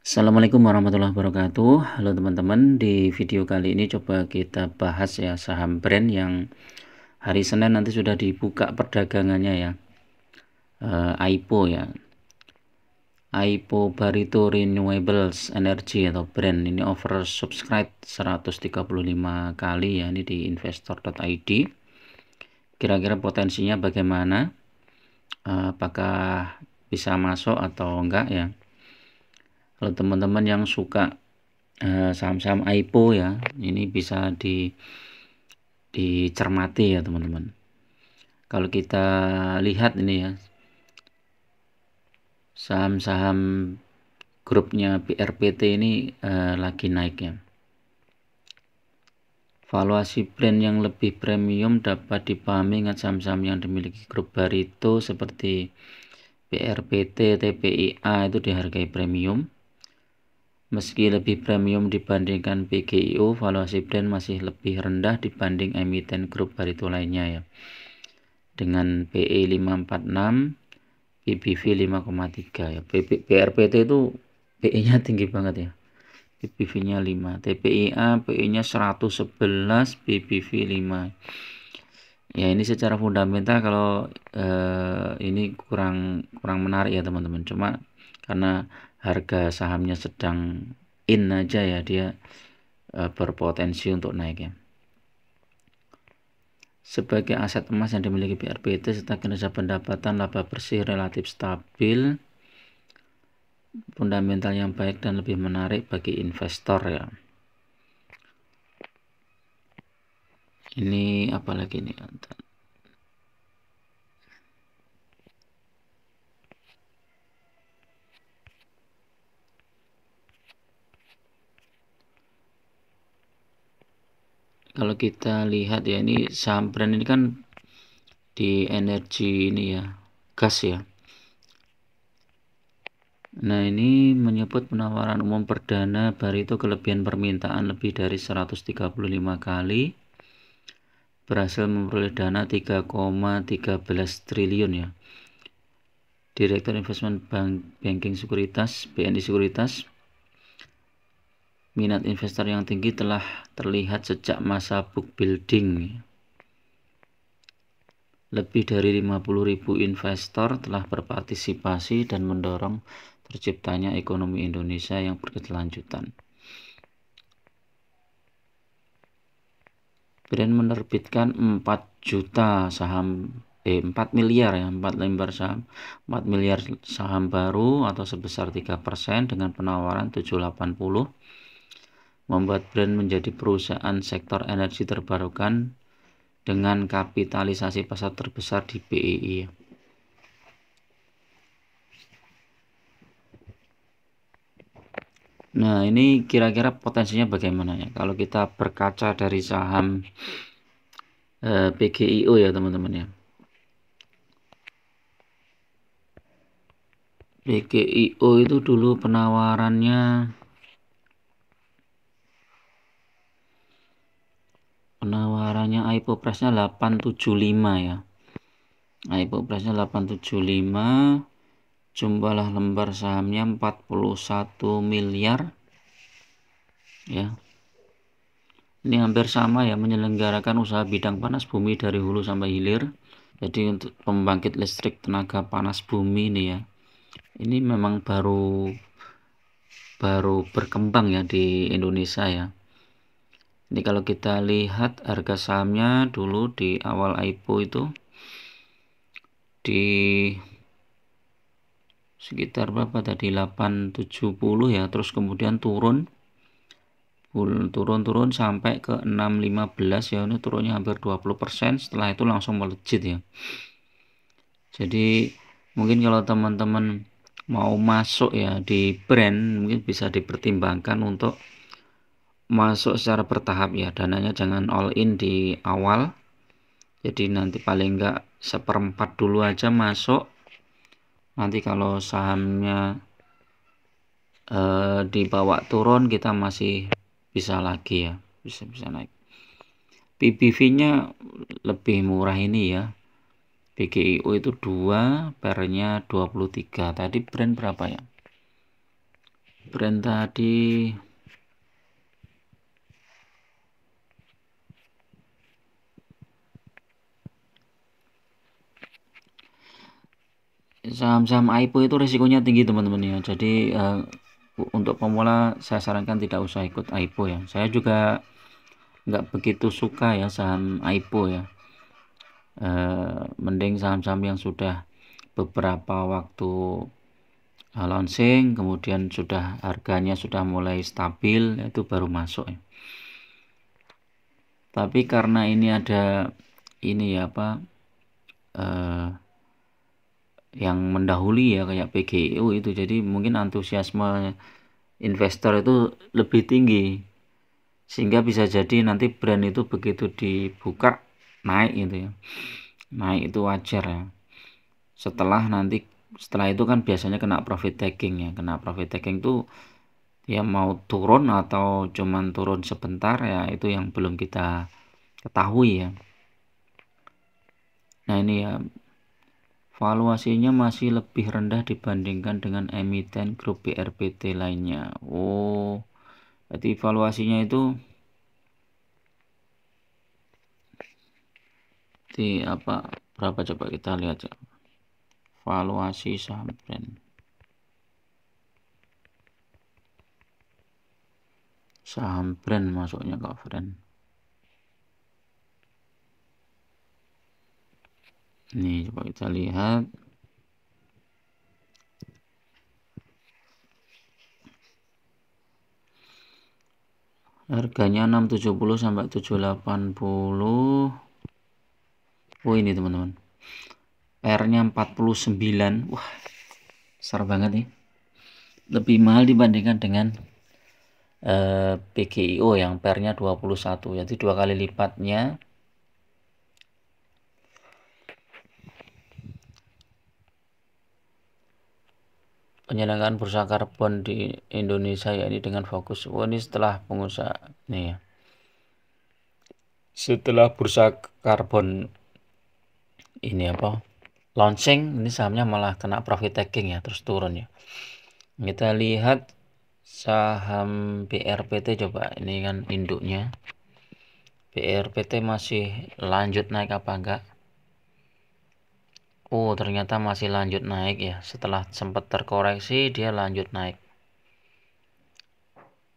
Assalamualaikum warahmatullahi wabarakatuh. Halo teman-teman, di video kali ini coba kita bahas ya saham brand yang hari Senin nanti sudah dibuka perdagangannya ya. AIPO ya. AIPO Barito Renewables Energy atau brand ini oversubscribe 135 kali ya, ini di investor.id. Kira-kira potensinya bagaimana? Apakah bisa masuk atau enggak ya? Kalau teman-teman yang suka saham-saham AIPO ya, ini bisa dicermati ya teman-teman. Kalau kita lihat ini ya, saham-saham grupnya BRPT ini lagi naik ya. Valuasi brand yang lebih premium dapat dipahami dengan saham-saham yang dimiliki grup Barito seperti BRPT, TPIA itu dihargai premium. Meski lebih premium dibandingkan PGIO, valuasi brand masih lebih rendah dibanding emiten grup Barito lainnya ya. Dengan PE 546, PBV 5,3 ya. BRPT itu PE-nya tinggi banget ya. PBV-nya 5. TPIA PE-nya 111, PBV 5. Ya, ini secara fundamental kalau ini kurang menarik ya teman-teman. Cuma karena harga sahamnya sedang in aja ya, dia berpotensi untuk naik ya. Sebagai aset emas yang dimiliki BRPT serta kinerja pendapatan laba bersih relatif stabil, fundamental yang baik dan lebih menarik bagi investor ya. Ini apalagi nih? Kalau kita lihat ya, ini saham brand ini kan di energi ini ya, gas ya. Nah, ini menyebut penawaran umum perdana Barito kelebihan permintaan lebih dari 135 kali, berhasil memperoleh dana 3,13 triliun ya. Direktur Investment Banking Sekuritas BNI Sekuritas, minat investor yang tinggi telah terlihat sejak masa book building. Lebih dari 50.000 investor telah berpartisipasi dan mendorong terciptanya ekonomi Indonesia yang berkelanjutan. Brand menerbitkan 4 miliar ya, 4 lembar saham, 4 miliar saham baru atau sebesar 3% dengan penawaran 780, membuat brand menjadi perusahaan sektor energi terbarukan dengan kapitalisasi pasar terbesar di BEI. Nah, ini kira-kira potensinya bagaimana ya? Kalau kita berkaca dari saham PGIO ya teman-teman ya. PGIO itu dulu penawarannya IPO price-nya 875 ya. IPO price-nya 875, jumlah lembar sahamnya 41 miliar ya. Ini hampir sama ya, menyelenggarakan usaha bidang panas bumi dari hulu sampai hilir. Jadi untuk pembangkit listrik tenaga panas bumi ini ya, ini memang baru berkembang ya di Indonesia ya. Ini kalau kita lihat harga sahamnya dulu di awal IPO itu di sekitar berapa tadi, 870 ya, terus kemudian turun sampai ke 615 ya, ini turunnya hampir 20%, setelah itu langsung melejit ya. Jadi mungkin kalau teman-teman mau masuk ya di brand, mungkin bisa dipertimbangkan untuk masuk secara bertahap ya, dananya jangan all in di awal. Jadi nanti paling enggak 1/4 dulu aja masuk. Nanti kalau sahamnya dibawa turun, kita masih bisa lagi ya, bisa naik. PBV-nya lebih murah ini ya. PGIO itu 2, pernya 23. Tadi brand berapa ya? brand tadi saham-saham IPO itu risikonya tinggi teman-teman ya. Jadi untuk pemula saya sarankan tidak usah ikut IPO ya. Saya juga nggak begitu suka ya saham IPO ya. Mending saham-saham yang sudah beberapa waktu launching, kemudian sudah harganya sudah mulai stabil, itu baru masuk ya. Tapi karena ini ada ini ya apa yang mendahului ya kayak PGIO itu, jadi mungkin antusiasme investor itu lebih tinggi sehingga bisa jadi nanti brand itu begitu dibuka naik gitu ya, naik itu wajar ya. Setelah itu kan biasanya kena profit taking ya, kena profit taking tuh ya mau turun atau cuman turun sebentar ya, itu yang belum kita ketahui ya. Nah ini ya, valuasinya masih lebih rendah dibandingkan dengan emiten grup BRPT lainnya. Oh, berarti valuasinya itu di apa, berapa coba kita lihat ya. Valuasi saham brand. Saham brand masuknya kok brand. Nih coba kita lihat. Harganya 670 sampai 780. Oh ini teman-teman. PR-nya 49. Wah, besar banget nih. Lebih mahal dibandingkan dengan PGIO yang PR-nya 21. Jadi 2 kali lipatnya. Penyelenggaraan bursa karbon di Indonesia ya ini dengan fokus. Oh ini setelah pengusaha nih ya. Setelah bursa karbon ini apa? Launching, ini sahamnya malah kena profit taking ya, terus turun ya. Kita lihat saham BRPT coba, ini kan induknya. BRPT masih lanjut naik apa enggak? Oh ternyata masih lanjut naik ya, setelah sempat terkoreksi dia lanjut naik.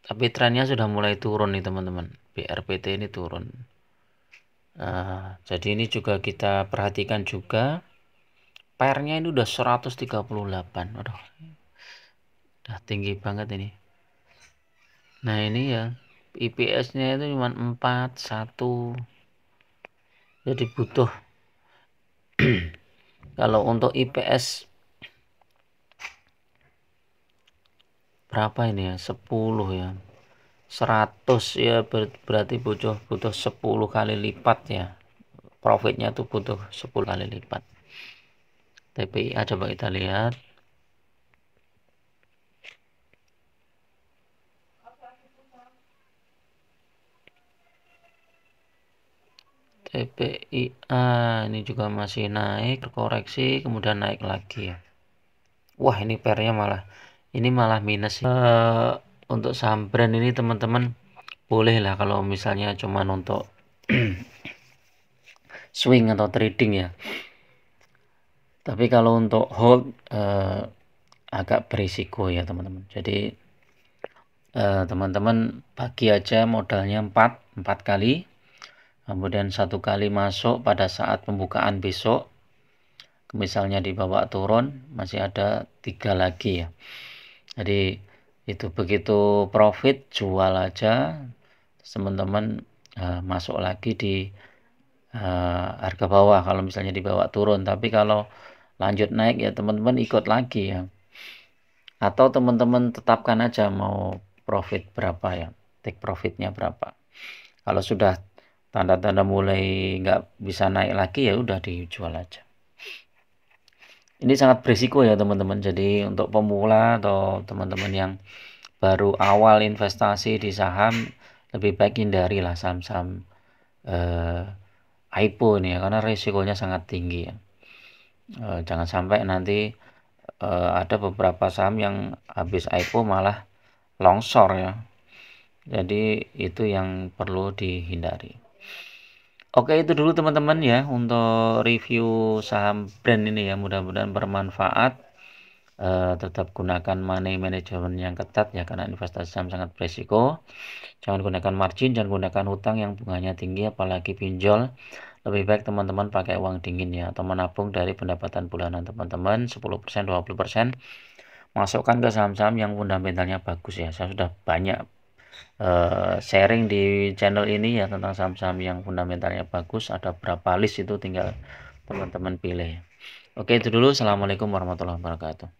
Tapi trennya sudah mulai turun nih teman-teman. BRPT ini turun. Jadi ini juga kita perhatikan juga. PR-nya ini udah 138. Aduh. Udah tinggi banget ini. Nah, ini ya IPS-nya itu cuma 41. Jadi butuh kalau untuk IPS berapa ini ya? 10 ya. 100 ya berarti butuh 10 kali lipat ya. Profitnya tuh butuh 10 kali lipat. TPIA coba kita lihat. TPIA ini juga masih naik, terkoreksi, kemudian naik lagi ya. Wah ini PR-nya malah minus. Untuk saham brand ini teman-teman boleh lah kalau misalnya cuman untuk swing atau trading ya. Tapi kalau untuk hold agak berisiko ya teman-teman. Jadi teman-teman bagi aja modalnya 4 kali. Kemudian 1 kali masuk pada saat pembukaan besok. Misalnya dibawa turun masih ada 3 lagi ya. Jadi itu begitu profit jual aja, teman-teman masuk lagi di harga bawah kalau misalnya dibawa turun. Tapi kalau lanjut naik ya teman-teman ikut lagi ya, atau teman-teman tetapkan aja mau profit berapa ya, take profitnya berapa. Kalau sudah tanda-tanda mulai nggak bisa naik lagi ya udah dijual aja. Ini sangat berisiko ya teman-teman. Jadi untuk pemula atau teman-teman yang baru awal investasi di saham, lebih baik hindari lah saham-saham IPO ini ya, karena risikonya sangat tinggi ya. Jangan sampai nanti ada beberapa saham yang habis IPO malah longsor ya. Jadi itu yang perlu dihindari. Oke, itu dulu teman-teman ya untuk review saham brand ini ya, mudah-mudahan bermanfaat. Tetap gunakan money management yang ketat ya, karena investasi saham sangat beresiko. Jangan gunakan margin, jangan gunakan hutang yang bunganya tinggi, apalagi pinjol. Lebih baik teman-teman pakai uang dingin ya, atau menabung dari pendapatan bulanan teman-teman 10%, 20%. Masukkan ke saham-saham yang fundamentalnya bagus ya. Saya sudah banyak sharing di channel ini ya tentang saham-saham yang fundamentalnya bagus. Ada berapa list itu tinggal teman-teman pilih. Oke, itu dulu. Assalamualaikum warahmatullahi wabarakatuh.